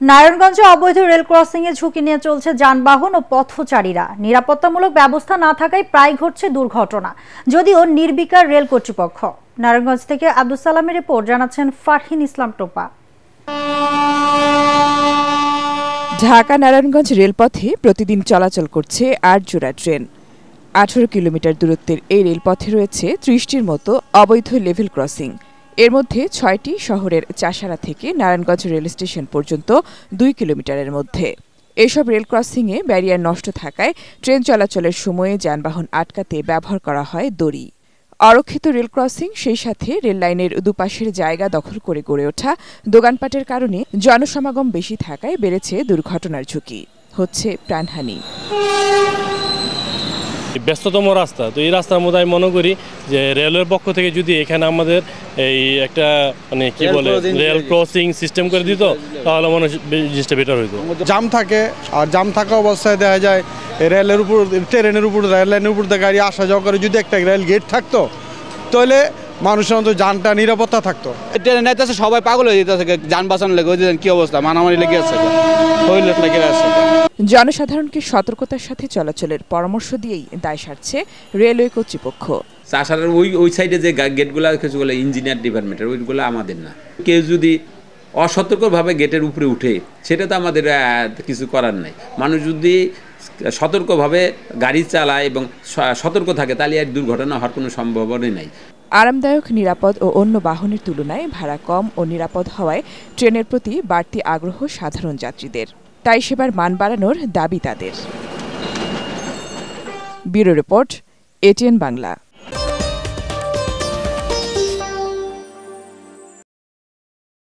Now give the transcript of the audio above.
নারায়ণগঞ্জে অবৈধ rail crossing এ ঝুঁকি নিয়ে চলছে যানবাহন ও পথচারীরা। নিরাপত্তামূলক ব্যবস্থা না থাকায় প্রায় ঘটছে দুর্ঘটনা, যদিও নির্বিকার রেল কর্তৃপক্ষ। নারায়ণগঞ্জ থেকে আব্দুল সালামের রিপোর্ট, জানাচ্ছেন ফারহিন ইসলাম টোপা। ঢাকা নারায়ণগঞ্জ রেলপথে প্রতিদিন চলাচল করছে ৮ জোড়া ট্রেন। ১৮ কিলোমিটার দূরত্বের এই রেলপথে রয়েছে ৩০টির মতো অবৈধ লেভেল ক্রসিং। এর মধ্যে ৬টি শহরের চাষারা থেকে নারায়ণগঞ্জ রেল স্টেশন পর্যন্ত ২ কিলোমিটারের মধ্যে। এসব রেল ক্রসিংয়ে ব্যারিয়ার নষ্ট থাকায় ট্রেন চলাচলের সময়ে যানবাহন আটকাতে ব্যবহার করা হয় দড়ি। অরক্ষিত রেল ক্রসিং, সেই সাথে রেল লাইনের দুপাশের জায়গা দখল করে গড়ে ওঠা দোকানপাটের কারণে জনসমাগম বেশি থাকায় বেড়েছে দুর্ঘটনার ঝুঁকি, হচ্ছে প্রাণহানি। ব্যস্ততম রাস্তা, তো এই রাস্তার মধ্যে আমি মনে করি যে রেলের পক্ষ থেকে যদি এখানে আমাদের এই একটা মানে কি বলে রেল ক্রসিং সিস্টেম করে দিত, তাহলে মনে হয় জিনিসটা বেটার হইতো। জাম থাকে, আর জাম থাকা অবস্থায় দেখা যায় রেলের উপর, ট্রেনের উপর, রেল লাইনের উপর দিয়ে গাড়ি আসা যাওয়া করে। যদি একটা রেল গেট থাকতো তাহলে মানুষের মতো যানটা নিরাপত্তা থাকতো। ট্রেনে নাইতেছে সবাই পাগল হয়ে যেতেছে, যান বাঁচানো লেগে কি অবস্থা, মারামারি লেগে আছে, লেগে আছে। জনসাধারণকে সতর্কতার সাথে চলাচলের পরামর্শ দিয়েই দায় সারছে রেলওয়ে কর্তৃপক্ষ। চাষারার ওই সাইডে যে গেটগুলো কিছুগুলো ইঞ্জিনিয়ার ডিপার্টমেন্টের, ওইগুলো আমাদের না। কেউ যদি অসতর্কভাবে গেটের উপরে উঠে, সেটা তো আমাদের কিছু করার নাই। মানুষ যদি সতর্কভাবে গাড়ি চালায় এবং সতর্ক থাকে, তাহলে আর দুর্ঘটনা হওয়ার কোনো সম্ভাবনাই নাই। আরামদায়ক, নিরাপদ ও অন্য বাহনের তুলনায় ভাড়া কম ও নিরাপদ হওয়ায় ট্রেনের প্রতি বাড়তি আগ্রহ সাধারণ যাত্রীদের। তাই সেবার মান বাড়ানোর দাবি তাদের। Bureau report, ATN Bangla.